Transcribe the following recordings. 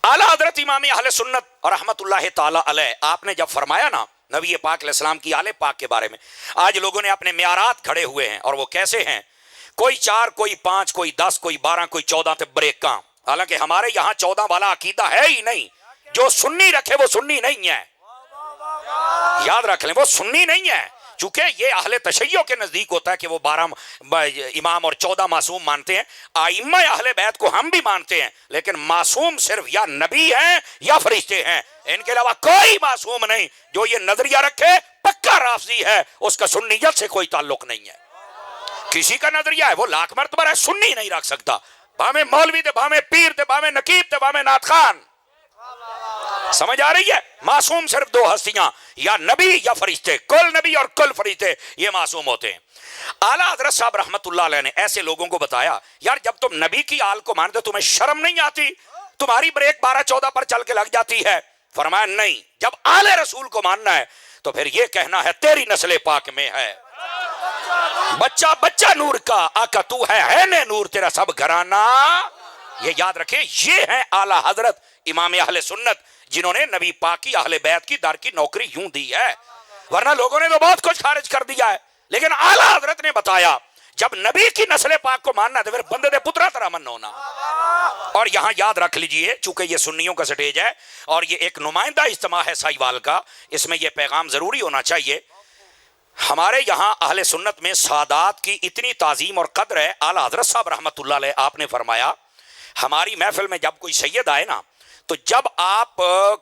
आला हजरत इमाम अहले सुन्नत और रहमतुल्लाह ताला अलैह, आपने जब फरमाया ना नबी पाक अलैहिस्सलाम की आले पाक के बारे में, आज लोगों ने अपने म्यारात खड़े हुए हैं और वो कैसे हैं, कोई 4, कोई 5, कोई 10, कोई 12, कोई 14 ते ब्रेका। हालांकि हमारे यहाँ 14 वाला अकीदा है ही नहीं। जो सुन्नी रखे वो सुन्नी नहीं है, याद रख लें, वो सुन्नी नहीं है। चूंकि ये अहले तशय्यो के नजदीक होता है कि वो 12 इमाम और 14 मासूम मानते हैं। आइम्मा अहले बैत को हम भी मानते हैं, लेकिन मासूम सिर्फ या नबी हैं या फरिश्ते हैं, इनके अलावा कोई मासूम नहीं। जो ये नजरिया रखे पक्का राफजी है, उसका सुन्नियत से कोई ताल्लुक नहीं है। किसी का नजरिया है वो लाख मर्तबा है, सुन्नी नहीं रख सकता। भावे मौलवी थे, भावे पीर थे, भावे नकीब थे, भावे नात खान। समझ आ रही है? मासूम सिर्फ 2 हस्तियां, या नबी या फरिश्ते। कुल नबी और कुल फरिश्ते ये मासूम होते हैं। आला हजरत साहब रहमतुल्लाह अलैह ने ऐसे लोगों को बताया, यार जब तुम नबी की आल को मानते तुम्हें शर्म नहीं आती? तुम्हारी ब्रेक 12-14 पर चल के लग जाती है। फरमाया नहीं, जब आले रसूल को मानना है तो फिर ये कहना है तेरी नस्ल पाक में है बच्चा बच्चा नूर का, आका तू है ने नूर, तेरा सब घराना। ये याद रखे, ये है आला हजरत इमाम अहले सुन्नत, जिन्होंने नबी पाक की अहले बैत की दर की नौकरी यूं दी है। वरना लोगों ने तो बहुत कुछ खारिज कर दिया है, लेकिन आला हजरत ने बताया जब नबी की नस्ल पाक को मानना तो फिर बंदे दे पुत्रा तरह मन होना। और यहां याद रख लीजिए, चूंकि ये सुन्नियों का स्टेज है और ये एक नुमाइंदा इज्तिमा है साहिवाल का, इसमें यह पैगाम जरूरी होना चाहिए। हमारे यहाँ अहले सुन्नत में सादात की इतनी ताजीम और कदर है। आला हजरत साहब रहमतुल्लाह अलैह आपने फरमाया, हमारी महफिल में जब कोई सैयद आए ना, तो जब आप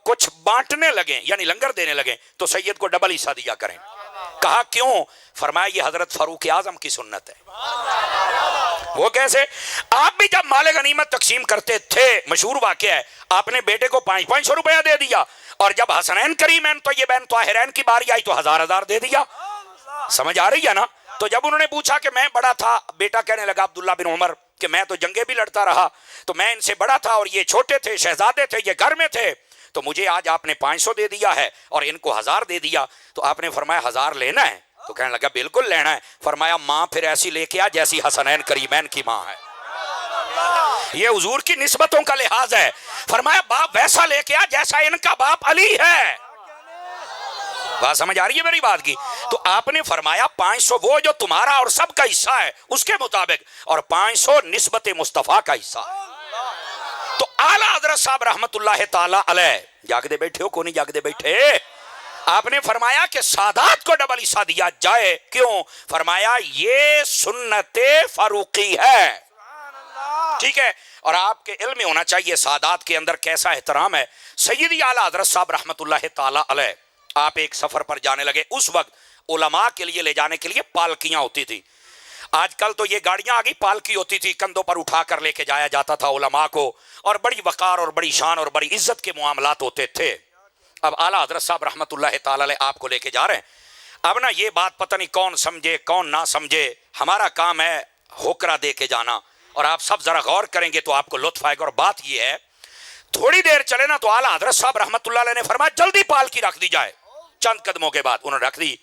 कुछ बांटने लगे यानी लंगर देने लगे तो सैयद को डबल हिस्सा दिया करें। कहा क्यों? फरमाया ये हजरत फारूक आजम की सुन्नत है। वो कैसे? आप भी जब माले गनीमत तकसीम करते थे, मशहूर वाकया है, आपने बेटे को 500-500 रुपया दे दिया, और जब हसनैन करीमैन तो ये बैन ताहिरैन की बारी आई तो 1000-1000 दे दिया। समझ आ रही है ना? तो जब उन्होंने पूछा कि मैं बड़ा था, बेटा कहने लगा अब्दुल्ला बिन उमर कि मैं तो जंगे भी लड़ता रहा, तो मैं इनसे बड़ा था और ये छोटे थे, शहजादे थे, ये घर में थे, तो मुझे आज आपने 500 दे दिया है और इनको 1000 दे दिया। तो आपने फरमाया 1000 लेना है? तो कहने लगा बिल्कुल लेना है। फरमाया माँ फिर ऐसी लेके आ जैसी हसनैन करीमैन की माँ है। ये हुजूर की निस्बतों का लिहाज है। फरमाया बाप वैसा लेके आ जैसा इनका बाप अली है। बात समझ आ रही है मेरी बात की? तो आपने फरमाया 500 वो जो तुम्हारा और सबका हिस्सा है उसके मुताबिक, और 500 निस्बत मुस्तफा का हिस्सा है। तो आला हजरत साहब रहमतुल्लाह ताला अलैह, जागदे बैठे हो को नहीं जागदे बैठे? आपने फरमाया कि सादात को डबल हिस्सा दिया जाए। क्यों? फरमाया ये सुन्नते फारूकी है। ठीक है, और आपके इल्म में होना चाहिए सादात के अंदर कैसा एहतराम है। सैयदी आला हजरत साहब रहमतुल्लाह ताला अलैह, आप एक सफर पर जाने लगे, उस वक्त उलमा के लिए ले जाने के लिए पालकियां होती थी। आजकल तो ये गाड़ियां आ गई, पालकी होती थी, कंधों पर उठा कर लेके जाया जाता था उलमा को, और बड़ी वकार और बड़ी शान और बड़ी इज्जत के मामलात होते थे। अब आला हजरत साहब रहमतुल्लाह ताला अलैह आपको लेके जा रहे हैं। अब ना ये बात पता नहीं कौन समझे कौन ना समझे, हमारा काम है होकरा दे के जाना, और आप सब जरा गौर करेंगे तो आपको लुत्फ आएगा। और बात ये है, थोड़ी देर चले ना तो आला हजरत साहब रहमतुल्लाह अलैह ने फरमाया जल्दी पालकी रख दी जाए। चंद कदमों के बाद उन्होंने रख दी।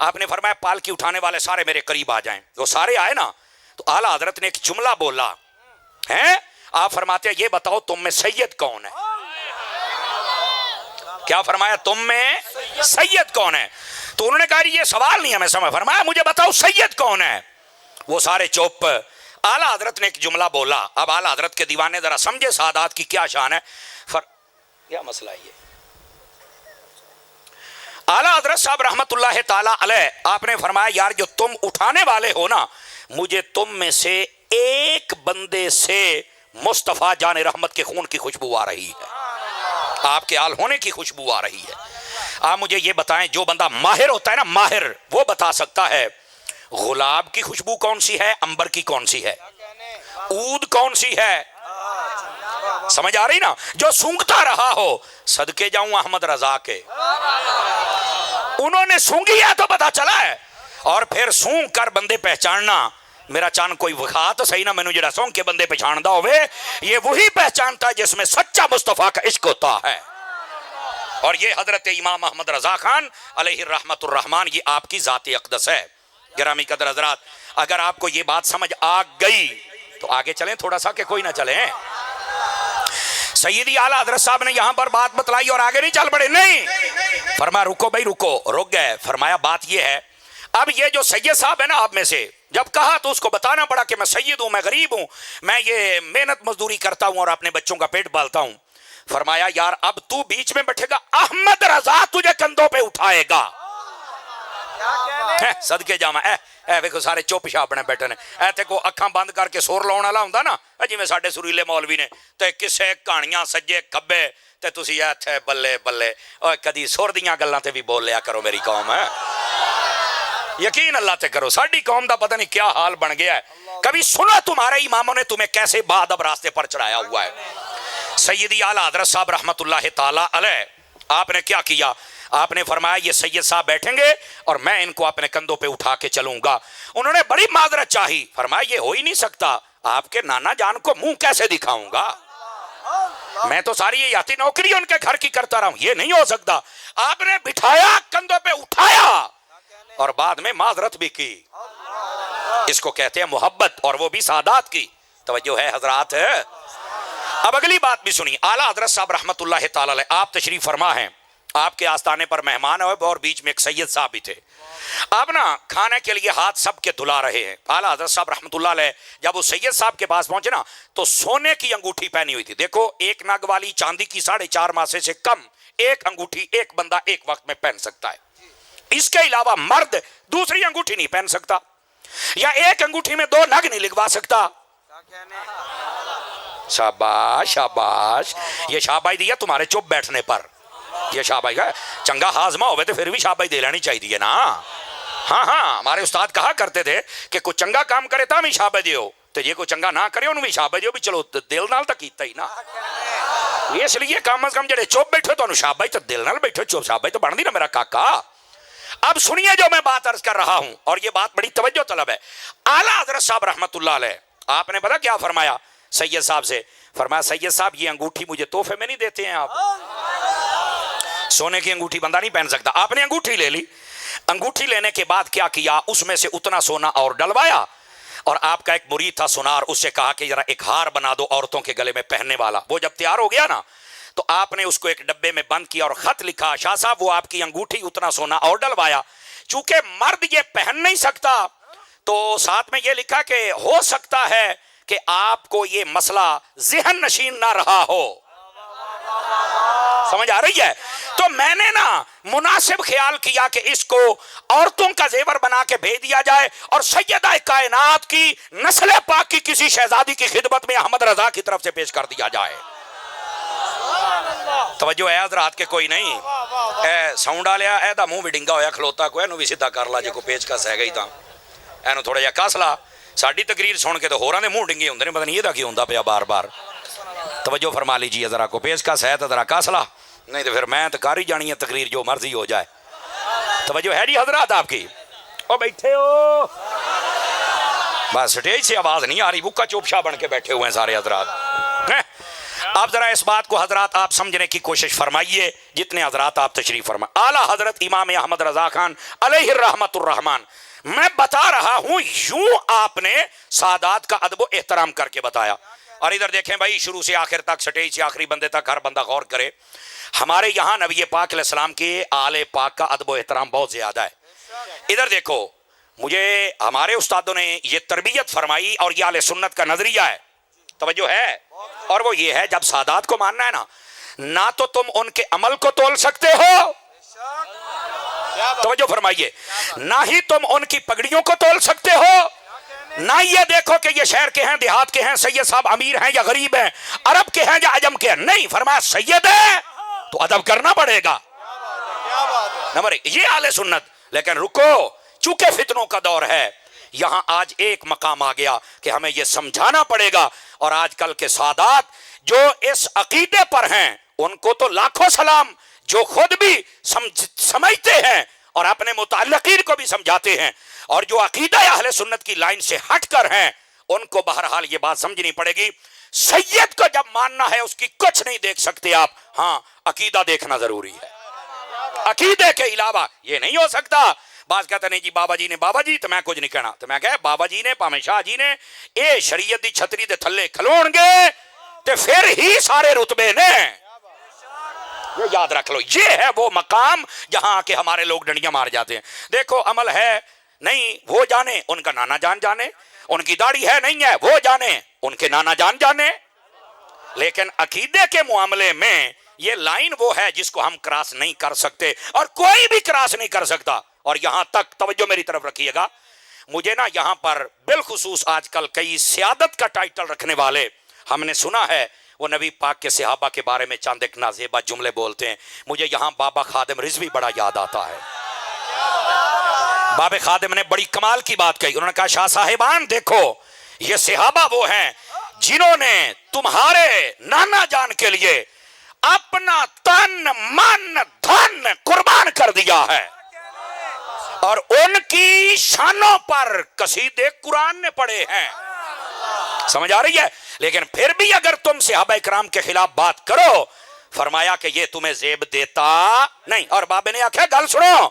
आपने फरमाया पालकी उठाने वाले सारे मेरे करीब आ जाएं। वो सारे आए ना, तो आला हजरत ने एक जुमला बोला है। आप फरमाते हैं ये बताओ तुम में सैयद कौन है? क्या फरमाया? तुम में सैयद कौन है? तो उन्होंने कहा ये सवाल नहीं है, मैं समझ। फरमाया मुझे बताओ सैयद कौन है? वो सारे चुप। आला हजरत ने एक जुमला बोला। अब आला हजरत के दीवाने जरा समझे सादात की क्या शान है। क्या मसला है ये? आला हजरत साहब रहमतुल्लाह ताला अलैह आपने फरमाया यार जो तुम उठाने वाले हो ना, मुझे तुम में से एक बंदे से मुस्तफा जाने रहमत के खून की खुशबू आ रही है, आपके आल होने की खुशबू आ रही है। आप मुझे ये बताएं, जो बंदा माहिर होता है ना, माहिर, वो बता सकता है गुलाब की खुशबू कौन सी है, अंबर की कौन सी है, ऊद कौन सी है? समझ आ रही ना? जो सूंघता रहा हो, सदके जाऊं अहमद रजा के, उन्होंने सूंघी है तो पता चला है। और फिर सूंघ कर बंदे पहचानना, मेरा चान कोई विखा तो सही ना, मैनू जरा सूंघ के बंदे पहचानदा होवे, ये वही पहचानता है जिसमें सच्चा मुस्तफा का इश्क होता है। और ये हजरत इमाम अहमद रजा खान अलैहि रहमतुर रहमान, ये आपकी जाती अक़दस है। गिरामी कदर हजरात, अगर आपको ये बात समझ आ गई तो आगे चलें थोड़ा सा, कि कोई ना चलें। सैयदी आला हजरत साहब ने यहां पर बात बतलाई और आगे नहीं चल पड़े, नहीं, फरमाया रुको भाई रुको, रुक गए। फरमाया बात यह है, अब ये जो सैयद साहब है ना आप में से, जब कहा तो उसको बताना पड़ा कि मैं सैयद हूं, मैं गरीब हूं, मैं ये मेहनत मजदूरी करता हूं और अपने बच्चों का पेट पालता हूं। फरमाया यार अब तू बीच में बैठेगा, अहमद रजा तुझे कंधों पे उठाएगा। सदके जावा ए वेखो सारे चुप छाप बने बैठे ने, ऐ को अखां बंद करके सुर लाउण वाला हुंदा ना, जिवें साडे सुरीले मौलवी ने, ते किसे कहानियां सज्जे खब्बे ते तुसीं इत्थे बल्ले बल्ले, ओए कदी सुर दीयां गल्लां ते भी बोल लिया करो मेरी कौम है। यकीन अल्लाह ते करो, साडी कौम दा पता नहीं क्या हाल बन गया है। कभी सुना तुम्हारे इमामों ने तुम्हें कैसे बादब रास्ते पर चढ़ाया हुआ है। सैयदी आला हजरत साहब रहमतुल्लाह ताला अलैह, आपने क्या किया, आपने फरमाया ये सैयद साहब बैठेंगे और मैं इनको अपने कंधों पे उठा के चलूंगा। उन्होंने बड़ी माजरत चाही, फरमाया ये हो ही नहीं सकता, आपके नाना जान को मुंह कैसे दिखाऊंगा, मैं तो सारी ये याती नौकरी उनके घर की करता रहा हूं, ये नहीं हो सकता। आपने बिठाया, कंधों पे उठाया और बाद में माजरत भी की। इसको कहते हैं मोहब्बत, और वो भी सादात की। तवज्जो है हजरात है। अब अगली बात भी सुनिए। आला हजरत साहब रहमतुल्लाह ताला अलैह आप तशरीफ फरमा हैं, आपके आस्थाने पर मेहमान है और बीच में एक सैयद साहब भी थे। आप ना खाने के लिए हाथ सबके धुला रहे हैं। आला हजरत साहब रहमतुल्लाह अलैह जब वो सैयद साहब के पास पहुंचे ना, तो सोने की अंगूठी पहनी हुई थी। देखो एक नग वाली चांदी की 4.5 मासे से कम एक अंगूठी एक बंदा एक वक्त में पहन सकता है। इसके अलावा मर्द दूसरी अंगूठी नहीं पहन सकता, या एक अंगूठी में 2 नग नहीं लिखवा सकता। शाबाश शाबाश, ये शाबाश दिया तुम्हारे चुप बैठने पर, ये शाबाश है। चंगा हाजमा होवे तो फिर भी शाबाश दे लेनी चाहिए ना। हाँ हाँ, हमारे उस्ताद कहा करते थे कि कोई चंगा काम करे तो भी शाबाश दियो, तो ये कोई चंगा ना करे उन्हें भी शाबाश दियो, भी चलो दिल नाल तो कीता ही ना। इसलिए कम अज कम जेडे चुप बैठे तो शाबाश, तो दिल नाल बैठे, चुप शाबाश तो बनती ना मेरा काका। अब सुनिए जो मैं बात अर्ज कर रहा हूं, और ये बात बड़ी तवज्जो तलब है। आला हजरत साहब रहमतुल्लाह अलैह आपने पता क्या फरमाया सैयद साहब से, फरमाया सैयद साहब ये अंगूठी मुझे तोहफे में नहीं देते हैं आप, सोने की अंगूठी बंदा नहीं पहन सकता। आपने अंगूठी ले ली, अंगूठी लेने के बाद क्या किया, उसमें से उतना सोना और डलवाया, और आपका एक मुरीद था सुनार, उससे कहा कि जरा एक हार बना दो औरतों के गले में पहनने वाला। वो जब तैयार हो गया ना, तो आपने उसको एक डब्बे में बंद किया और खत लिखा, शाह साहब वो आपकी अंगूठी उतना सोना और डलवाया। चूंकि मर्द ये पहन नहीं सकता, तो साथ में ये लिखा कि हो सकता है कि आपको ये मसला ज़हन नशीन ना रहा हो। समझ आ रही है? तो मैंने ना मुनासिब ख्याल किया कि इसको औरतों का जेवर बना के भेज दिया जाए और सैयदा कायनात की नस्ल पाक की किसी शहजादी की खिदमत में अहमद रजा की तरफ से पेश कर दिया जाए। तवज्जो है हज़रात के कोई नहीं ए साउंड आ लिया एदा मुंह भी डिंगा होया खलोता को एनू भी सीधा कर ला, जे को पेचकस है गई तां एनू थोड़ा जिहा कस ला। साडी तकरीर सुन के तो होरां दे मुंह डिंगे हुंदे ने, पता नहीं ਇਹਦਾ ਕੀ ਹੁੰਦਾ ਪਿਆ बार बार। तवज्जो फरमा लीजिए जरा, को पेचकस है तो जरा कस ला, नहीं तो फिर मैं तो कर ही जानी है तकरीर जो मर्जी हो जाए। तवज्जो है जी हजरात आपकी? ओ बैठे हो बस, स्टेज से आवाज नहीं आ रही, बुक्का चुपशा बन के बैठे हुए हैं सारे हजरात। आप जरा इस बात को हजरात आप समझने की कोशिश फरमाइए जितने हजरात आप तशरीफ फरमाए। आला हजरत इमाम अहमद रजा खान अलैहि रहमतुर रहमान, मैं बता रहा हूं यूं आपने सादात का अदब एहतराम करके बताया। और इधर देखें भाई, शुरू से आखिर तक, स्टेज से आखिरी बंदे तक हर बंदा गौर करे। हमारे यहाँ नबी पाक अलैहिस्सलाम के आले पाक का अदब एहतराम बहुत ज्यादा है। इधर देखो, मुझे हमारे उस्तादों ने ये तरबियत फरमाई और ये आले सुन्नत का नजरिया है। तवज्जो है, और वो ये है जब सादात को मानना है ना तो तुम उनके अमल को तोल सकते हो, तवज्जो फरमाइए, ना ही तुम उनकी पगड़ियों को तोल सकते हो, ना ये देखो कि ये शहर के हैं, देहात के हैं, सैयद साहब अमीर हैं या गरीब हैं, अरब के हैं या अजम के हैं। नहीं, फरमाया सैयद है तो अदब करना पड़ेगा। नंबर एक, ये आले सुन्नत। लेकिन रुको, चूंकि फितनों का दौर है, यहां आज एक मकाम आ गया कि हमें यह समझाना पड़ेगा। और आजकल के सादात जो इस अकीदे पर हैं, उनको तो लाखों सलाम, जो खुद भी समझते हैं और अपने मुताल्लिकीन को भी समझाते हैं, और जो अकीदा अहले सुन्नत की लाइन से हटकर हैं, उनको बहरहाल ये बात समझनी पड़ेगी। सैयद को जब मानना है उसकी कुछ नहीं देख सकते आप, हाँ अकीदा देखना जरूरी है। अकीदे के अलावा ये नहीं हो सकता। बात कहते नहीं जी बाबा जी ने, बाबा जी तो मैं कुछ नहीं कहना, तो मैं कह बाबा जी ने, भावें शाह जी ने, ये शरीयत की छतरी दे थल्ले खलोणगे تے پھر ہی سارے رتبے نے. یہ یاد رکھ لو, یہ ہے وہ مقام جہاں آ کے ہمارے لوگ ڈنڈیاں مار جاتے ہیں. دیکھو عمل ہے نہیں وہ جانے, ان کا نانا جان جانے, ان کی داڑھی ہے نہیں ہے وہ جانے, ان کے نانا جان جانے. لیکن عقیدے کے معاملے میں یہ لائن وہ ہے جس کو ہم کراس نہیں کر سکتے, اور کوئی بھی کراس نہیں کر سکتا. اور یہاں تک توجہ میری طرف رکھیے گا, مجھے نا یہاں پر بالخصوص آج کل کئی سیادت کا ٹائٹل رکھنے والے, ہم نے سنا ہے وہ نبی پاک کے صحابہ کے بارے میں چند ایک نازیبہ جملے بولتے ہیں. مجھے یہاں بابا خادم رضوی بڑا یاد آتا ہے. بابا خادم نے بڑی کمال کی بات کہی. انہوں نے کہا شاہ صاحبان دیکھو, یہ صحابہ وہ ہیں جنہوں نے تمہارے نانا جان کے لیے اپنا تن من دھن قربان کر دیا ہے, اور ان کی شانوں پر قصیدے قرآن نے پڑھے ہیں. سمجھ آ رہی ہے؟ لیکن پھر بھی اگر تم صحابہ اکرام کے خلاف بات کرو, فرمایا کہ یہ تمہیں زیب دیتا نہیں. اور بابے نے آخیا گل سنو,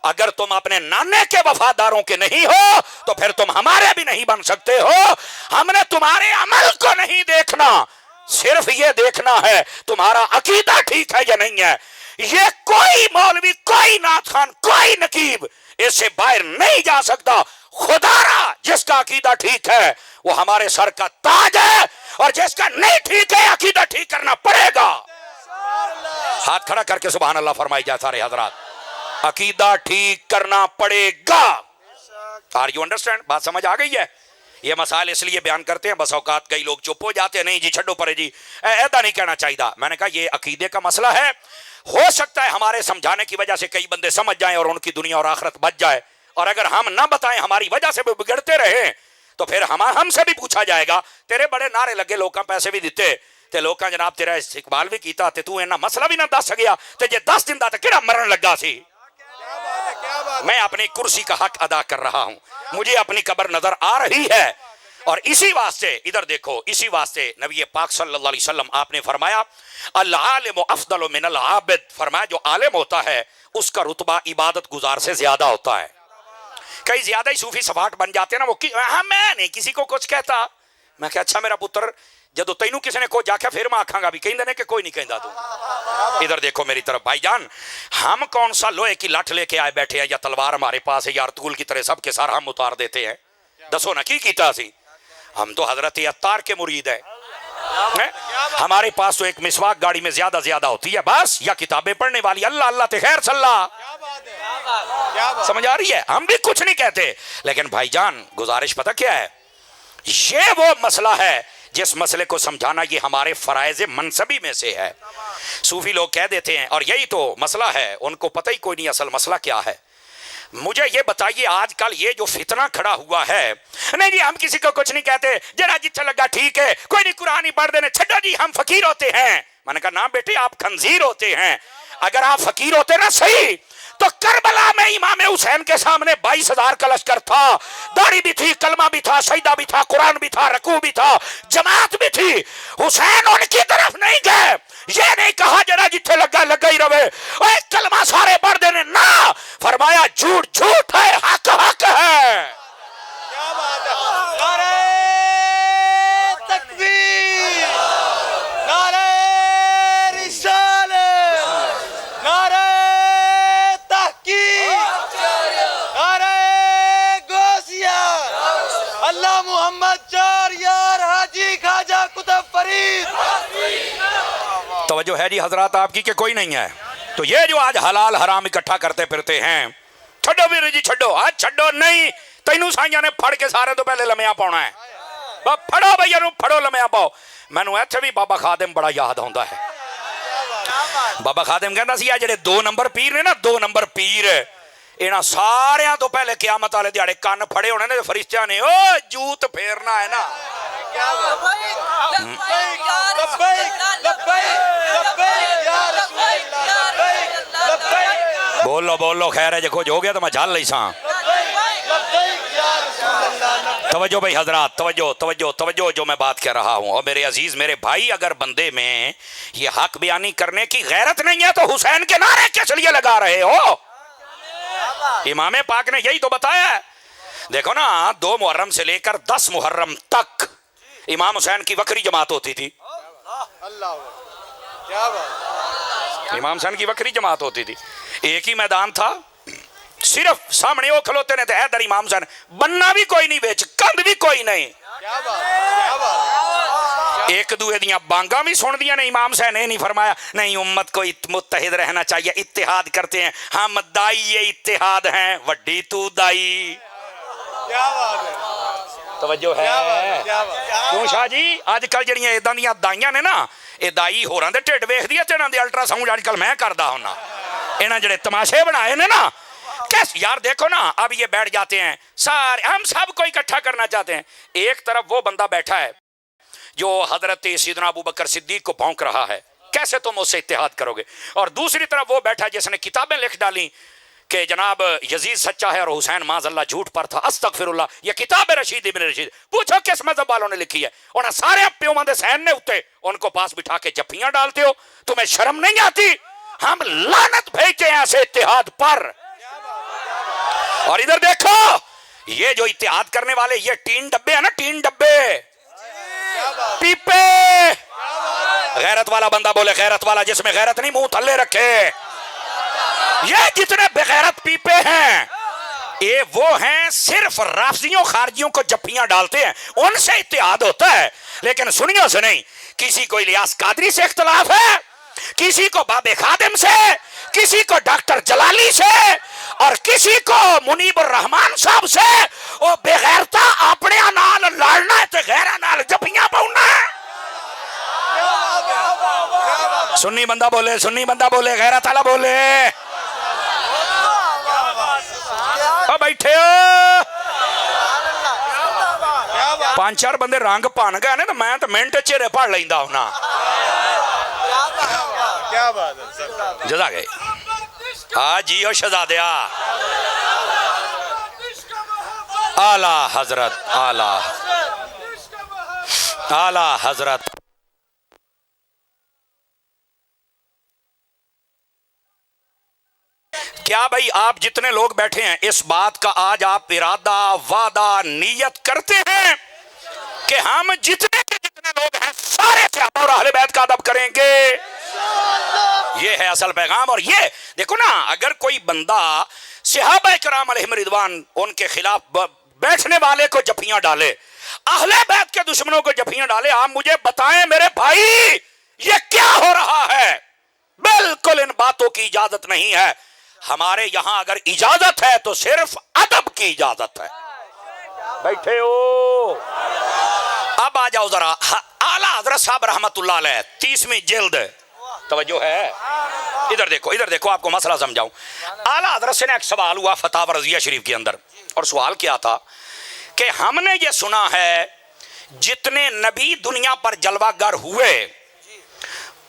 اگر تم اپنے نانے کے وفاداروں کے نہیں ہو تو پھر تم ہمارے بھی نہیں بن سکتے ہو. ہم نے تمہارے عمل کو نہیں دیکھنا, صرف یہ دیکھنا ہے تمہارا عقیدہ ٹھیک ہے یا نہیں ہے. یہ کوئی مولوی, کوئی نعت خان, کوئی نقیب اس سے باہر نہیں جا سکتا. خدا را جس کا عقیدہ ٹھیک ہے وہ ہمارے سر کا تاج ہے, اور جس کا نہیں ٹھیک ہے عقیدہ ٹھیک کرنا پڑے گا. ہاتھ کھڑا کر کے سبحان اللہ فرمائی جائے سارے حضرات. عقیدہ ٹھیک کرنا پڑے گا. Are you understand? بات سمجھ آ گئی ہے؟ یہ مسائل اس لیے بیان کرتے ہیں, بس اوقات کئی لوگ چپ ہو جاتے ہیں, نہیں جی چھڈو پرے جی, ایسا نہیں کہنا چاہیے. میں نے کہا یہ عقیدے کا مسئلہ ہے, ہو سکتا ہے ہمارے سمجھانے کی وجہ سے کئی بندے سمجھ جائیں اور ان کی دنیا اور آخرت بچ جائے, اور اگر ہم نہ بتائیں ہماری وجہ سے وہ بگڑتے رہے تو پھر ہم سے بھی پوچھا جائے گا تیرے بڑے نعرے لگے, لوکاں پیسے بھی دیتے تے لوکاں جناب تیرا استقبال بھی کیتا تے تو اینا مسئلہ بھی نہ دس گیا تے جے 10 دن دا تے کیڑا مرن لگا سی. میں اپنی کرسی کا حق ادا کر رہا ہوں, مجھے اپنی قبر نظر آ رہی ہے, اور اسی واسطے ادھر دیکھو, اسی واسطے نبی پاک صلی اللہ علیہ وسلم آپ نے فرمایا العالم افضل من العابد, فرمایا جو عالم ہوتا ہے اس کا رتبہ عبادت گزار سے زیادہ ہوتا ہے. کئی زیادہ ہی صوفی سفاٹ بن جاتے ہیں نا, وہ میں نہیں کسی کو کچھ کہتا. میں کہ اچھا میرا پتر جدو تینوں کسی نے کوئی جاکھا پھر میں آکھاں گا بھی کہیں دینے کہ کوئی نہیں کہیں دا تو. ادھر دیکھو میری طرف بھائی جان, ہم کون سا لوہے کی لٹ لے کے آئے بیٹھے ہیں یا تلوار ہمارے پاس ہے یا ارطغرل کی طرح سب کے سار ہم اتار دیتے ہیں؟ دسو نا کی کیتا سی؟ ہم تو حضرت عطار کے مرید ہیں. ہمارے پاس تو ایک مسواک گاڑی میں زیادہ ہوتی ہے بس, یا کتابیں پڑھنے والی اللہ اللہ تے خیر صلاح. سمجھ آ رہی ہے؟ ہم بھی کچھ نہیں کہتے, لیکن بھائی جان گزارش پتہ کیا ہے, یہ وہ مسئلہ ہے جس مسئلے کو سمجھانا یہ ہمارے فرائض منصبی میں سے ہے. صوفی لوگ کہہ دیتے ہیں, اور یہی تو مسئلہ ہے, ان کو پتہ ہی کوئی نہیں اصل مسئلہ کیا ہے. مجھے یہ بتائیے آج کل یہ جو فتنہ کھڑا ہوا ہے, نہیں جی ہم کسی کو کچھ نہیں کہتے, جرا جتنا لگا ٹھیک ہے, کوئی نہیں قرآن ہی پڑھ دینے, چھڈو جی ہم فقیر ہوتے ہیں. میں نے کہا نا بیٹے آپ خنزیر ہوتے ہیں. اگر آپ فقیر ہوتے نا صحیح تو کربلا میں امام حسین کے سامنے 22,000 کا لشکر تھا, داڑھی بھی تھی, کلمہ بھی تھا, سجدہ بھی تھا, قرآن بھی تھا, رکوع بھی تھا, جماعت بھی تھی. حسین ان کی طرف نہیں گئے, یہ نہیں کہا جنا جتھے لگا ہی رہے, اے کلمہ سارے پڑھ دینے, نہ, فرمایا جھوٹ جھوٹ ہے, حق حق ہے. کیا بات ہے, نعرہ تکبیر, نعرہ رسالت, نعرہ اللہ محمد چار یار حاجی خواجہ قطب فرید. توجہ ہے جی حضرات آپ کی کہ کوئی نہیں ہے؟ تو یہ جو آج حلال حرام اکٹھا کرتے پھرتے ہیں, چھڈو بھی جی چھڈو, آج چھڈو نہیں, تینوں سائیاں نے پھڑ کے سارے تو پہلے لمیاں پاؤنا ہے. پھڑو بھیا نو, پھڑو لمیاں پاؤ. مینوں ایتھے بھی بابا خادم بڑا یاد ہوندا ہے. بابا خادم کہندا سی جڑے 2 نمبر پیر نے نا, 2 نمبر پیر, اینا ساریاں تو پہلے قیامت والے دیہاڑے کان پھڑے ہونے نے فرشتیاں نے, او جوت پھیرنا ہے نا. بولو خیر ہے, جے کچھ ہو گیا تو میں جھال لئی ساں. توجہ بھائی حضرات, توجہ جو میں بات کر رہا ہوں. اور میرے عزیز میرے بھائی, اگر بندے میں یہ حق بیانی کرنے کی غیرت نہیں ہے تو حسین کے نعرے کس لیے لگا رہے ہو؟ امام پاک نے یہی تو بتایا ہے. دیکھو نا, 2 محرم سے لے کر 10 محرم تک امام حسین کی وکری جماعت ہوتی تھی. اللہ کیا بات. امام حسین کی وکری جماعت ہوتی تھی, ایک ہی میدان تھا, صرف سامنے وہ کھلوتے نے تھے حیدر امام حسین, بننا بھی کوئی نہیں بیچ, کند بھی کوئی نہیں. کیا بات کیا بات. ایک دوے دیاں بانگاں بھی سن دیا نے, امام حسین نے نہیں فرمایا نہیں امت کو متحد رہنا چاہیے, اتحاد کرتے ہیں, ہم دائی یہ اتحاد ہیں, وڈی تو دائی. کیا بات ہے. توجہ ہے. کیا بات. کیوں شاہ جی اج کل جڑیاں اداں دیاں دائیاں نے نا, یہ دائی ہوراں دے ٹھڈ ویکھدی ہے تے انہاں دے الٹرا ساؤنڈ اج کل میں کردا ہوندا. انہاں جڑے تماشے بنائے نے نا, کیس یار دیکھو نا, اب یہ بیٹھ جاتے ہیں سارے, ہم سب کو اکٹھا کرنا چاہتے ہیں. ایک طرف وہ بندہ بیٹھا ہے جو حضرت سیدنا ابو بکر صدیق کو بھونک رہا ہے, کیسے تم اس سے اتحاد کرو گے, اور دوسری طرف وہ بیٹھا ہے جس نے کتابیں لکھ ڈالی کہ جناب یزید سچا ہے اور حسین معاذ اللہ جھوٹ پر تھا, استغفر اللہ, یہ کتاب ہے رشید ابن رشید, پوچھو کس مذہب والوں نے لکھی ہے. انہاں سارے پیوماں دے سین نے اتے ان کو پاس بٹھا کے جفیاں ڈالتے ہو, تمہیں شرم نہیں آتی؟ ہم لعنت بھیجتے ہیں ایسے اتحاد پر. اور ادھر دیکھو یہ جو اتحاد کرنے والے یہ ٹین ڈبے ہیں نا, ٹین ڈبے, پیپے, غیرت والا بندہ بولے غیرت والا, جس میں غیرت نہیں منہ تھلے رکھے. یہ جتنے بغیرت پیپے ہیں یہ وہ ہیں صرف رافضیوں خارجیوں کو جفیاں ڈالتے ہیں, ان سے اتحاد ہوتا ہے, لیکن سنیوں سے نہیں. کسی کو الیاس قادری سے اختلاف ہے, کسی کو بابے خادم سے, کسی کو ڈاکٹر جلالی سے, اور کسی کو منیب الرحمان صاحب سے. وہ بغیرتا اپنے نال لڑنا ہے تے غیرہ نال جفیاں پاؤنا ہے. سنی بندہ بولے, سنی بندہ بولے, غیرت والا بولے. بیٹھے پانچ چار بندے رنگ پان گئے نے تو میں تو منٹ چہرے پڑ لینا ہونا. کیا بات ہے. جزا گئے ہاں جی. او شہزادیا اعلی حضرت, اعلی اعلی حضرت. کیا بھائی آپ جتنے لوگ بیٹھے ہیں اس بات کا آج آپ ارادہ وعدہ نیت کرتے ہیں کہ ہم جتنے لوگ ہیں سارے صحابہ اور اہل بیت کا ادب کریں گے؟ یہ ہے اصل پیغام. اور یہ دیکھو نا, اگر کوئی بندہ صحابہ کرام علیہم رضوان ان کے خلاف بیٹھنے والے کو جفیاں ڈالے, اہل بیت کے دشمنوں کو جفیاں ڈالے, آپ مجھے بتائیں میرے بھائی یہ کیا ہو رہا ہے؟ بالکل ان باتوں کی اجازت نہیں ہے. ہمارے یہاں اگر اجازت ہے تو صرف ادب کی اجازت ہے. بیٹھے ہو, اب آ جاؤ ذرا اعلیٰ حضرت صاحب رحمت اللہ علیہ 30ویں جلد. توجہ ہے, ادھر دیکھو, ادھر دیکھو, آپ کو مسئلہ سمجھاؤں. اعلیٰ حضرت سے نے ایک سوال ہوا فتاوی رضیہ شریف کے اندر, اور سوال کیا تھا کہ ہم نے یہ سنا ہے جتنے نبی دنیا پر جلوہ گر ہوئے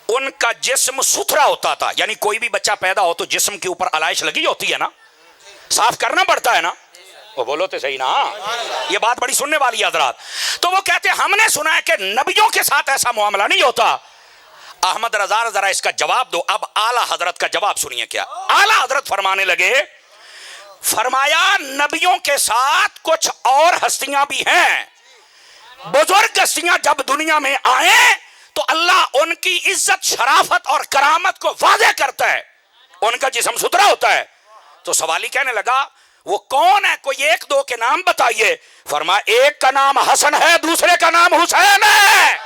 ان کا جسم ستھرا ہوتا تھا, یعنی کوئی بھی بچہ پیدا ہو تو جسم کے اوپر علائش لگی ہوتی ہے نا, صاف کرنا پڑتا ہے نا. وہ بولو تو صحیح نا, یہ بات بڑی سننے والی ہے حضرات. تو وہ کہتے ہیں ہم نے سنا ہے کہ نبیوں کے ساتھ ایسا معاملہ نہیں ہوتا. احمد رضا ذرا اس کا جواب دو. اب اعلیٰ حضرت کا جواب سنیے. کیا اعلیٰ حضرت فرمانے لگے, فرمایا نبیوں کے ساتھ کچھ اور ہستیاں بھی ہیں, بزرگ ہستیاں جب دنیا میں آئیں تو اللہ ان کی عزت شرافت اور کرامت کو واضح کرتا ہے, ان کا جسم ستھرا ہوتا ہے. تو سوالی کہنے لگا وہ کون ہے, کوئی ایک دو کے نام بتائیے. فرمایا ایک کا نام حسن ہے, دوسرے کا نام حسین ہے.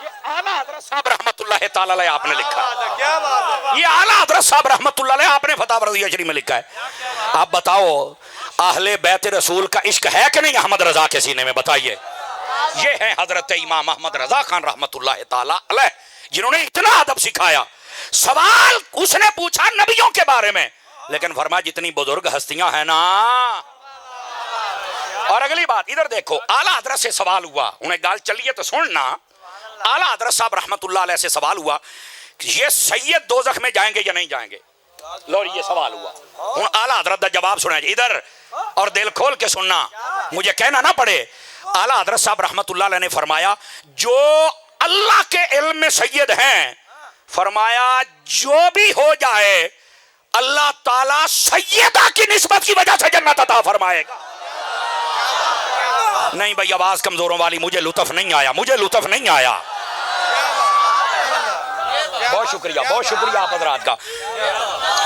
یہ اعلیٰ حضرت صاحب رحمت اللہ تعالی علیہ آپ نے لکھا ہے. کیا بات ہے. یہ اعلیٰ حضرت صاحب رحمت اللہ علیہ آپ نے فتاوی رضیہ شریف میں لکھا ہے. آپ بتاؤ اہل بیت رسول کا عشق ہے کہ نہیں احمد رضا کے سینے میں؟ بتائیے. یہ ہے حضرت امام احمد رضا خان رحمت اللہ تعالی علیہ, جنہوں نے اتنا ادب سکھایا. سوال اس نے پوچھا نبیوں کے بارے میں, لیکن فرمایا جتنی بزرگ ہستیاں ہیں نا. اور اگلی بات ادھر دیکھو, اعلیٰ حضرت سے سوال ہوا, انہیں گال چلیے تو سننا. اعلیٰ حضرت صاحب رحمت اللہ علیہ سے سوال ہوا کہ یہ سید دوزخ میں جائیں گے یا نہیں جائیں گے؟ لو یہ سوال ہوا. ہوں اعلیٰ حضرت دا جواب سنا ادھر, اور دل کھول کے سننا, مجھے کہنا نہ پڑے. اعلیٰ حضرت صاحب رحمت اللہ علیہ نے فرمایا جو اللہ کے علم میں سید ہیں, فرمایا جو بھی ہو جائے اللہ تعالیٰ سیدہ کی نسبت کی وجہ سے جنت عطا فرمائے گا. نہیں بھائی آواز کمزوروں والی، مجھے لطف نہیں آیا، مجھے لطف نہیں آیا. بہت شکریہ، بہت شکریہ آپ حضرات کا.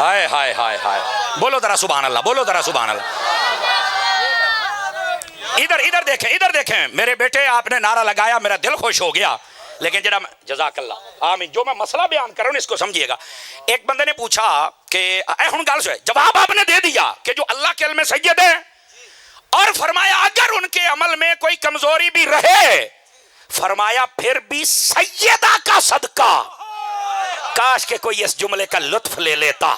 ہائے ہائے ہائے ہائے، بولو ذرا سبحان اللہ، بولو ذرا سبحان اللہ. ادھر دیکھیں، ادھر دیکھیں میرے بیٹے، آپ نے نعرہ لگایا، میرا دل خوش ہو گیا. لیکن جڑا جزاک اللہ آمین، جو میں مسئلہ بیان کر رہا ہوں اس کو سمجھیے گا. ایک بندے نے پوچھا کہ اے ہن گل سوئے، جواب آپ نے دے دیا کہ جو اللہ کے علم میں سید ہیں، اور فرمایا اگر ان کے عمل میں کوئی کمزوری بھی رہے، فرمایا پھر بھی سیدہ کا صدقہ. کاش کہ کوئی اس جملے کا لطف لے لیتا.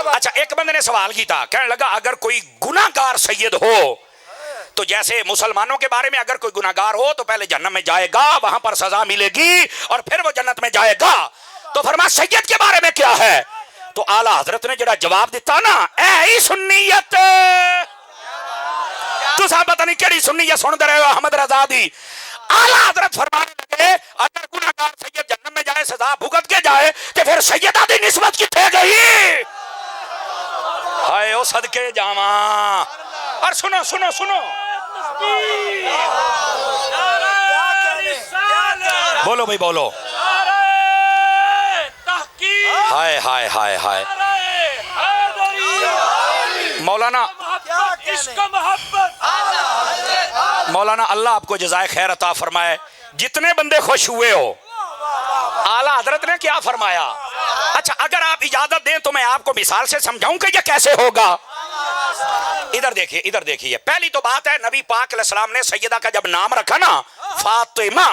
اچھا ایک بندے نے سوال کی تھا، کہنے لگا اگر کوئی گناہگار سید ہو تو جیسے مسلمانوں کے بارے میں اگر کوئی گناہگار ہو تو پہلے جہنم میں جائے گا، وہاں پر سزا ملے گی اور پھر وہ جنت میں جائے گا، تو فرمایا سید کے بارے میں کیا ہے؟ تو اعلیٰ حضرت نے جڑا جواب دیتا نا، اے ہی سنیت، تو صاحب پتہ نہیں کیڑی سنیت سن دے رہے ہو احمد رضا دی. اعلیٰ حضرت فرمانے لگے اگر گناہگار سید جہنم میں جائے، سزا بھگت کے جائے، تو پھر سیدہ دی نسبت کتنے گئی؟ ہائے او صدقے جاواں. اور سنو سنو سنو، بولو بھائی بولو. ہائے ہائے ہائے ہائے مولانا، مولانا اللہ آپ کو جزائے خیر عطا فرمائے. جتنے بندے خوش ہوئے ہو، اعلیٰ حضرت نے کیا فرمایا؟ اچھا اگر آپ اجازت دیں تو میں آپ کو مثال سے سمجھاؤں کہ یہ کیسے ہوگا. ادھر دیکھیے، ادھر دیکھیے. پہلی تو بات ہے نبی پاک علیہ السلام نے سیدہ کا جب نام رکھا نا فاطمہ،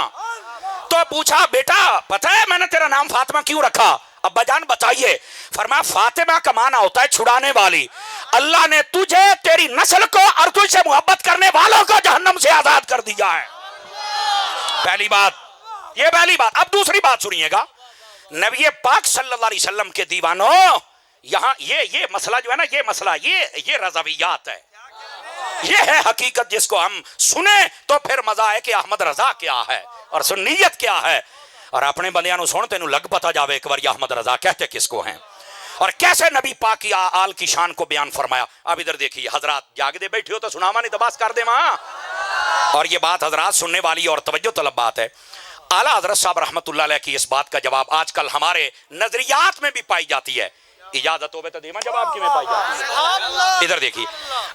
تو پوچھا بیٹا پتہ ہے میں نے تیرا نام فاطمہ کیوں رکھا؟ ابا جان بتائیے. فرمایا فاطمہ کا معنی ہوتا ہے چھڑانے والی. اللہ نے تجھے، تیری نسل کو اور تجھ سے محبت کرنے والوں کو جہنم سے آزاد کر دیا ہے. پہلی بات یہ، پہلی بات. اب دوسری بات سنیے گا. نبی پاک صلی اللہ علیہ وسلم کے دیوانوں، یہاں یہ مسئلہ جو ہے نا، یہ مسئلہ یہ رضویات ہے، یہ ہے حقیقت جس کو ہم سنیں تو پھر مزہ ہے کہ احمد رضا کیا ہے اور سنیت کیا ہے. اور اپنے بندیاں نو سن تینوں لگ پتا جاوے ایک بار یہ احمد رضا کہتے کس کو ہیں اور کیسے نبی پاک کی آل کی شان کو بیان فرمایا. اب ادھر دیکھیے حضرات، جاگ دے بیٹھے ہو تو سناوا نہیں تو بس کر دے ماں. اور یہ بات حضرات سننے والی اور توجہ طلب بات ہے. اعلیٰ حضرت صاحب رحمت اللہ علیہ کی اس بات کا جواب آج کل ہمارے نظریات میں بھی پائی جاتی ہے. اجازت ہو بے تو دیما جواب کی میں پائی جاتی ہے. ادھر دیکھیے،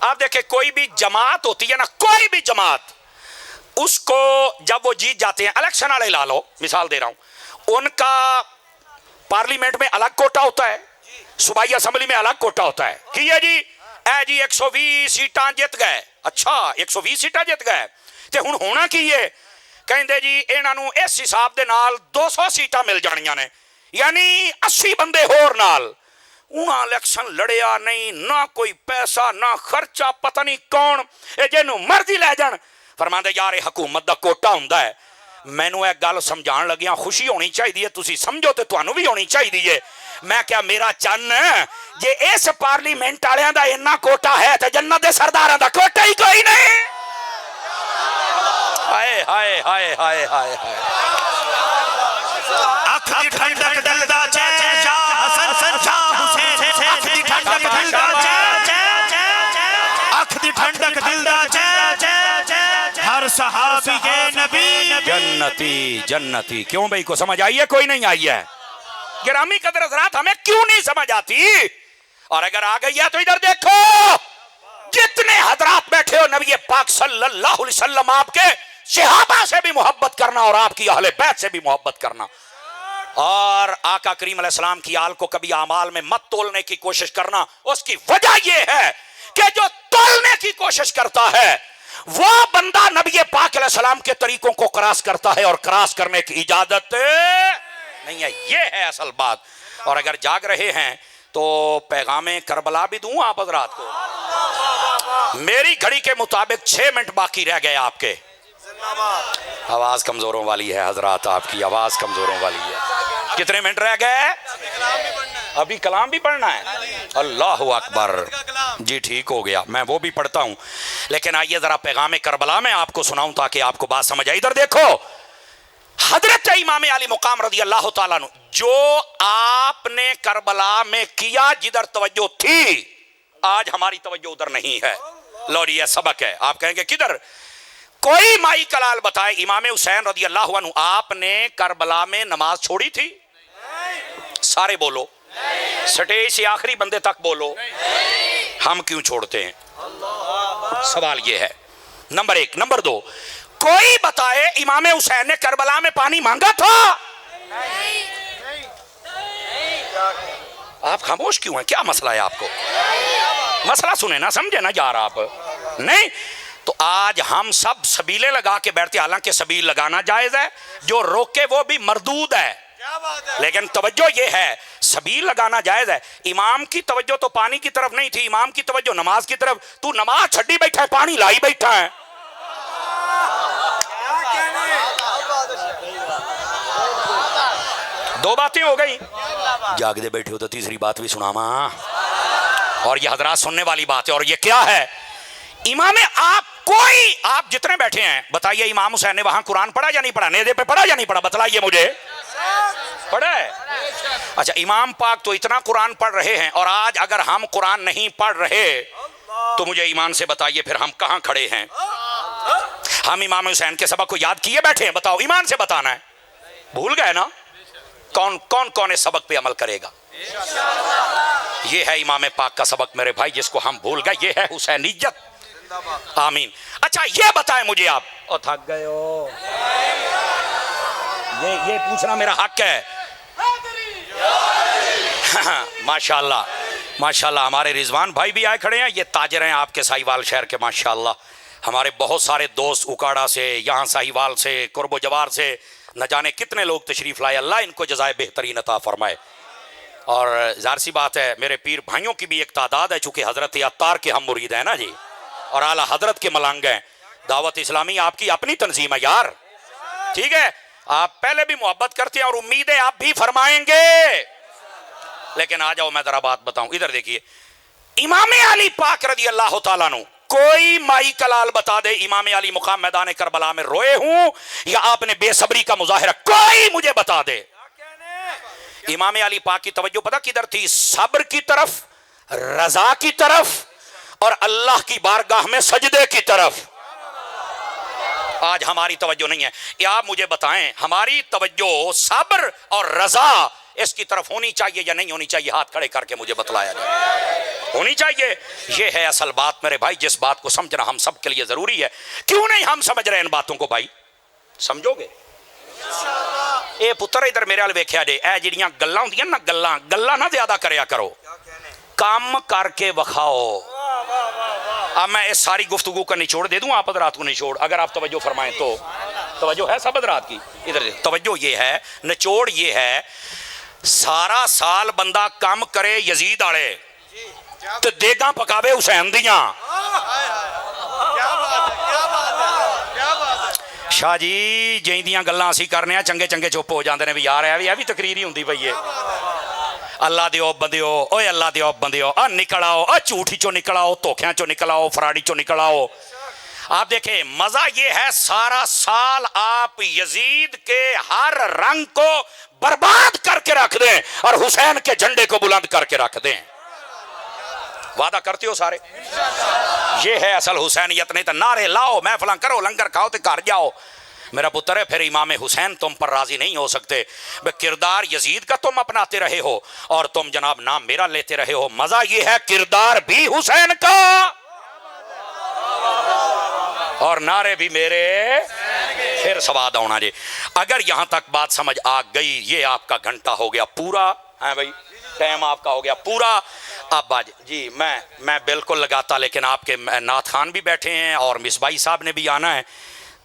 آپ دیکھیں کوئی بھی جماعت ہوتی ہے نا، کوئی بھی جماعت، اس کو جب وہ جیت جاتے ہیں، الیکشن والے لا لو، مثال دے رہا ہوں، ان کا پارلیمنٹ میں الگ کوٹا ہوتا ہے، صوبائی اسمبلی میں الگ کوٹا ہوتا ہے کہ یہ جی اے جی 120 سیٹاں جیت گئے. اچھا 120 سیٹاں جیت گئے تے ہن ہونا کی ہے؟ کہندے جی انہاں نو اس حساب دے نال 200 سیٹاں مل جانیاں نے، یعنی 80 بندے ہور نال. انہاں الیکشن لڑیا نہیں، نہ کوئی پیسہ نہ خرچہ، پتہ نہیں کون اے جنوں مرضی لے جان. فرماندے یار یہ حکومت دا کوٹا ہوندا ہے. مینوں ایک گل سمجھان لگیاں، خوشی ہونی چاہیے، تسی سمجھو تے تانوں بھی ہونی چاہیے. میں کیا میرا چن جے اس پارلیمنٹ والےاں دا اتنا کوٹا ہے تے جنت دے سرداراں دا کوٹا ہی کوئی نہیں. ہائے ہائے ہائے ہائے ہائے ہائے. اکھ دی ٹھنڈک دل دا چے شاہ حسن شاہ حسین، اکھ دی ٹھنڈک دل دا چے، اکھ دی ٹھنڈک دل دا چے، ہر صحابی کے نبی جنتی جنتی. کیوں بھائی کو سمجھ آئی ہے؟ کوئی نہیں آئی ہے. گرامی قدر حضرات ہمیں کیوں نہیں سمجھ آتی؟ اور اگر آ گئی ہے تو ادھر دیکھو، جتنے حضرات بیٹھے ہو نبی پاک صلی اللہ علیہ وسلم آپ کے صحابہ سے بھی محبت کرنا اور آپ کی اہل بیت سے بھی محبت کرنا. اور آقا کریم علیہ السلام کی آل کو کبھی اعمال میں مت تولنے کی کوشش کرنا. اس کی وجہ یہ ہے کہ جو تولنے کی کوشش کرتا ہے وہ بندہ نبی پاک علیہ السلام کے طریقوں کو کراس کرتا ہے اور کراس کرنے کی اجازت نہیں ہے. یہ ہے اصل بات. اور اگر جاگ رہے ہیں تو پیغام کربلا بھی دوں آپ حضرات کو. میری گھڑی کے مطابق 6 منٹ باقی رہ گئے آپ کے. آواز کمزوروں والی ہے حضرات، آپ کی آواز کمزوروں والی ہے. کتنے منٹ رہ گئے؟ ابھی کلام بھی پڑھنا ہے. اللہ اکبر. جی ٹھیک ہو گیا، میں وہ بھی پڑھتا ہوں، لیکن آئیے ذرا پیغام کربلا میں آپ کو سناؤں تاکہ آپ کو بات سمجھ آئے. ادھر دیکھو حضرت امام علی مقام رضی اللہ تعالیٰ عنہ، جو آپ نے کربلا میں کیا جدھر توجہ تھی، آج ہماری توجہ ادھر نہیں ہے. लो ये सबक है। आप कहेंगे किधर? कोई माई कलाल बताए इमाम हुसैन रदी अल्लाह अन्हु आपने करबला में नमाज छोड़ी थी? सारे बोलो, स्टेज से आखिरी बंदे तक बोलो। हम क्यों छोड़ते हैं? सवाल ये है, नंबर एक। नंबर दो, कोई बताए इमाम हुसैन ने करबला में पानी मांगा था? आप खामोश क्यों हैं? क्या मसला है आपको? मसला सुने ना, समझे ना यार आप? नहीं तो आज हम सब सबीले लगा के बैठते, हालांकि सबील लगाना जायज है, जो रोके वो भी मरदूद है, लेकिन तवज्जो ये है सबील लगाना जायज है। इमाम की तवज्जो तो पानी की तरफ नहीं थी, इमाम की तवज्जो नमाज की तरफ। तू नमाज छड्डी बैठा है, पानी लाई बैठा है। दो बातें हो गई, जागते बैठे हो तो तीसरी बात भी सुनावा, और ये हजरात सुनने वाली बात है। और ये क्या है? इमाम आप जितने बैठे हैं बताइए, इमाम हुसैन ने वहां कुरान पढ़ा या नहीं पढ़ा? नेज़े पे पढ़ा या नहीं पढ़ा? बतलाइए मुझे। पढ़ा है? अच्छा, इमाम पाक तो इतना कुरान पढ़ रहे हैं, और आज अगर हम कुरान नहीं पढ़ रहे तो मुझे ईमान से बताइए फिर हम कहां खड़े हैं? हम इमाम हुसैन के सबक को याद किए बैठे हैं? बताओ, ईमान से बताना है। भूल गए ना? कौन इस सबक पे अमल करेगा? ये है इमाम पाक का सबक मेरे भाई, जिसको हम भूल गए। ये है हुसैनियत। आमीन। अच्छा ये बताएं मुझे आप, और थक गए हो, ये पूछना मेरा हक है। माशाल्लाह माशाल्लाह, हमारे रिजवान भाई भी आए खड़े हैं, ये ताजर हैं आपके साहिवाल शहर के माशाल्लाह। हमारे बहुत सारे दोस्त उकाड़ा से, यहाँ साहिवाल से, कुर्बो जवार से, न जाने कितने लोग तशरीफ लाए। अल्लाह इनको जज़ाए बेहतरीन अता फरमाए। और ज़ाहिर सी बात है मेरे पीर भाइयों की भी एक तादाद है, चूंकि हजरत अत्तार के हम मुरीद हैं ना जी, और आला हजरत के मलंग हैं। दावत इस्लामी आपकी अपनी तंजीम है यार, ठीक है? आप पहले भी मोहब्बत करते हैं और उम्मीद है आप भी फरमाएंगे। लेकिन आ जाओ मैं जरा बात बताऊं, इधर देखिए। इमाम अली पाक रदी अल्लाह तआला अन्हु, कोई माई कलाल बता दे इमाम अली मुकाम मैदान करबला में रोए हूं या आपने बेसब्री का मुजाहिरा, कोई मुझे बता दे। इमाम अली पाक की तवज्जो पता किधर थी? सब्र की तरफ, रजा की तरफ, और अल्लाह की बारगाह में सजदे की तरफ। आज हमारी तवज्जो नहीं है। या आप मुझे बताएं, हमारी तवज्जो सब्र और रजा इसकी तरफ होनी चाहिए या नहीं होनी चाहिए? हाथ खड़े करके मुझे बतलाया जाए। होनी चाहिए। ये है असल बात मेरे भाई, जिस बात को समझना हम सब के लिए जरूरी है। क्यों नहीं हम समझ रहे इन बातों को भाई? समझोगे? ए पुत्र इधर मेरे वाल वेख्या जे, ए जिहड़ियां गल्लां हुंदियां ना, गल्लां ना ज्यादा करया करो, काम करके वखाओ। अब मैं इस सारी गुफ्तगू का निचोड़ दे दूं, आप रात को निचोड़, अगर आप तवज्जो फरमाएं तो। तवज्जो है सब रात की? इधर तवज्जो ये है, निचोड़ ये है, सारा साल बंदा काम करे यजीद आले ते देगा पकावे हुसैन दियां। शाह जी जिंदियां गल्लां असीं करने आ, चंगे चंगे चुप हो जाते हैं भी यार है भी तकरीर ही हुंदी पई है। अल्लाह दिओ बंदिओ, ओए अल्लाह दिओ बंदिओ, आ निकल आओ, आ झूठी चो निकल आओ, धोखियां चो निकल आओ, फराड़ी चो निकल आओ। आप देखें मजा ये है, सारा साल आप यजीद के हर रंग को बर्बाद करके रख दें और हुसैन के झंडे को बुलंद करके रख दें। वादा करते हो सारे? ये है असल हुसैनियत। नहीं तो नारे लाओ, महफिल करो, लंगर खाओ तो घर जाओ। मेरा पुत्र है, फिर इमाम हुसैन तुम पर राजी नहीं हो सकते। किरदार यजीद का तुम अपनाते रहे हो और तुम जनाब नाम मेरा लेते रहे हो। मजा ये है किरदार भी हुसैन का और नारे भी मेरे। फिर सवाद आना जी, अगर यहां तक बात समझ आ गई, ये आपका घंटा हो गया पूरा है भाई, टाइम आपका हो गया पूरा। अब आज जी मैं बिल्कुल लगाता, लेकिन आपके नाथ खान भी बैठे हैं और मिसबाई साहब ने भी आना है।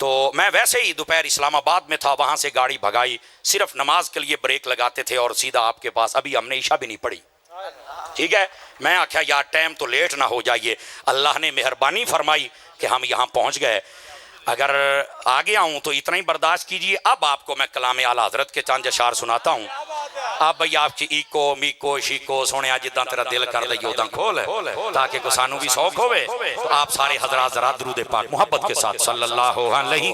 तो मैं वैसे ही दोपहर इस्लामाबाद में था, वहाँ से गाड़ी भगाई, सिर्फ नमाज के लिए ब्रेक लगाते थे और सीधा आपके पास। अभी हमने ईशा भी नहीं पढ़ी, ठीक है? मैं आख्या यार टाइम तो लेट ना हो जाइए। अल्लाह ने मेहरबानी फरमाई कि हम यहाँ पहुँच गए। अगर आ गया हूँ तो इतना ही बर्दाश्त कीजिए। अब आपको मैं कलाम आला हजरत के चंद अशार सुनाता हूँ। अब भई आपकी ईको मीको शीको सोने जिदा तेरा दिल कर दई उदा खोल, ताकि को सानू भी शौक होवे। तो आप सारे हजरात जरा दरूद पाक मोहब्बत के साथ सल्लल्लाहु अलैहि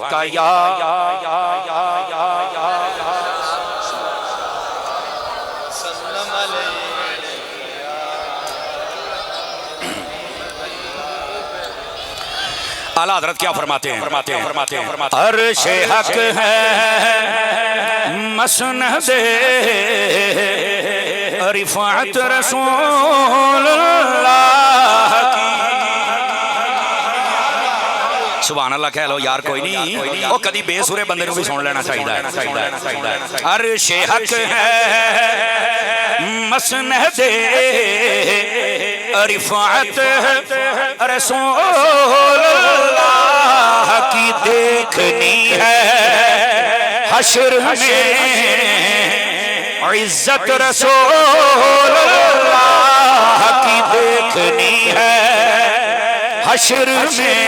आला हज़रत क्या फरमाते हैं अर्श हक है मसनद रिफात रसूलुल्लाह की। सुभान अल्लाह कह लो यार, कोई नहीं वो कदी बेसुरे बंदे को भी सुन लेना चाहिए। अर्श हक है मसनद रिफात रसूलुल्लाह की देखनी है हश्र में इज्जत रसूलुल्लाह की देखनी है हश्र में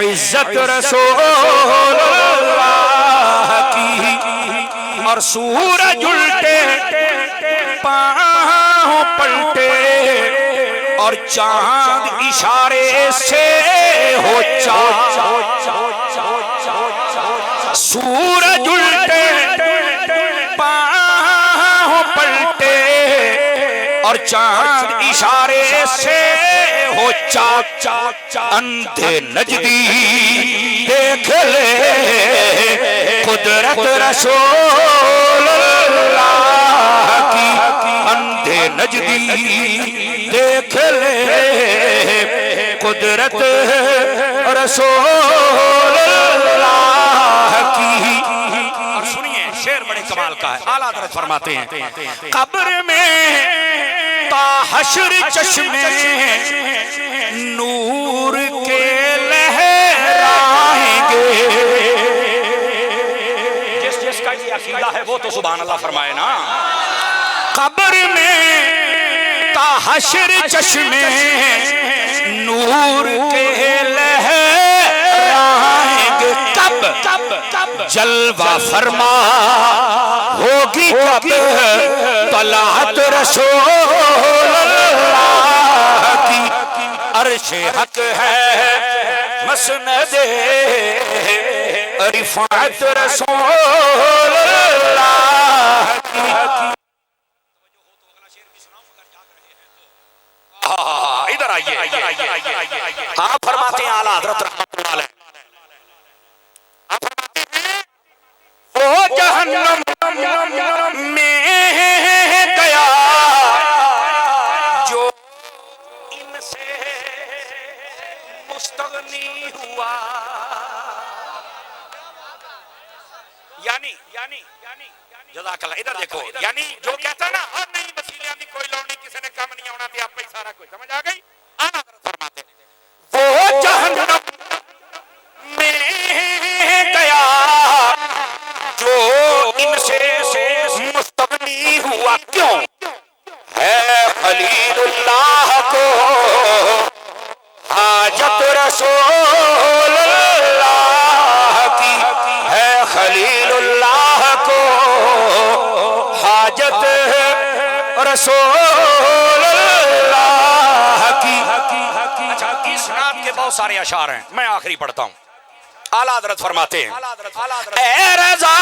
इज्जत रसूलुल्लाह की। और सूरज उल्टे पाँव पलटे और चांद इशारे से हो सूरज उल्टे पाँव पलटे और चांद इशारे से हो अंधे नजदी देख ले कुदरत रसूलुल्लाह की। अंधे नजदी देख ले कुदरत रसूलुल्लाह की। और सुनिए शेर बड़े कमाल का है, आला हज़रत फरमाते हैं कब्र में ता हश्र चश्मे नूर के लहराएंगे। जिसका ये अकीदा है वो तो सुभान अल्लाह फरमाए ना। कब्र में ता हश्र चश्मे नूर के लहराएंगे। कब जलवा फरमा होगी कब तलात रसूलुल्लाह की। अर्श हक है मसनद रिफात रसूलुल्लाह की। इधर आइए, आप फरमाते हैं आला हज़रत रहमतुल्लाह अलैह, आप फरमाते हैं वो जहन्नम में गया जो इनसे मुस्तगनी हुआ। यानी जज़ाकल्लाह, इधर देखो, यानी जो कहता ना और नहीं वसीलियां दी कोई लोड़ नहीं, किसी ने कम नहीं आना, आप ही सारा कुछ समझ आ गई। आला हज़रत फरमाते हैं वो जहन्नम में गया जो इनसे मुस्तगनी हुआ। क्यों है खलीलुल्लाह को हाजत रसूलुल्लाह की। है खलीलुल्लाह को हाजत रसूलुल्लाह की। अच्छा, इस नात के बहुत सारे अशार हैं, मैं आखिरी पढ़ता हूं। आला हज़रत फरमाते हैं ए रज़ा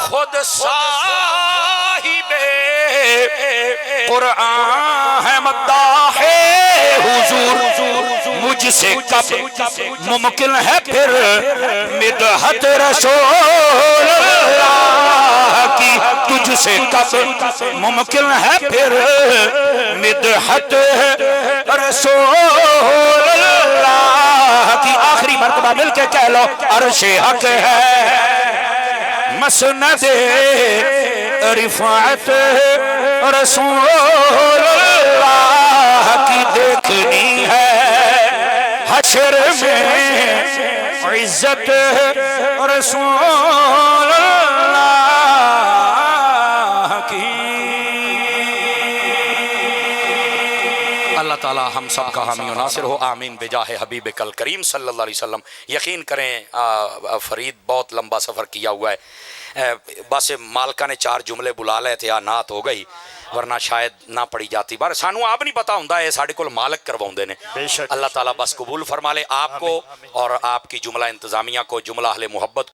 खुद साहिबे कुरान है मद्दाहे हुजूर। मुझसे कब मुमकिन है फिर मिदहत रसूलुल्लाह की। तुझसे कब मुमकिन है फिर मिदहत रसूलुल्लाह की। आखिरी मर्तबा मिलके कह लो अर्श हक है मसनद रिफात रसूलुल्लाह की। देखनी है हश्र में इज्जत रसूलुल्लाह की। अल्लाह ताला हम सब का हामी और नासिर हो, आमीन बेजाहे हबीब कल करीम सल्लल्लाहु अलैहि वसल्लम। यकीन करें फरीद बहुत लंबा सफ़र किया हुआ है, बस मालका ने 4 जुमले बुला ले थे, नात हो गई, वरना शायद ना पड़ी जाती। पर सानू आप नहीं पता होंदा है, साढ़े कोल मालिक करवाउंदे ने। अल्लाह ताला बस कबूल फरमा ले आपको और आपकी जुमला इंतजामिया को, जुमला अहले मुहब्बत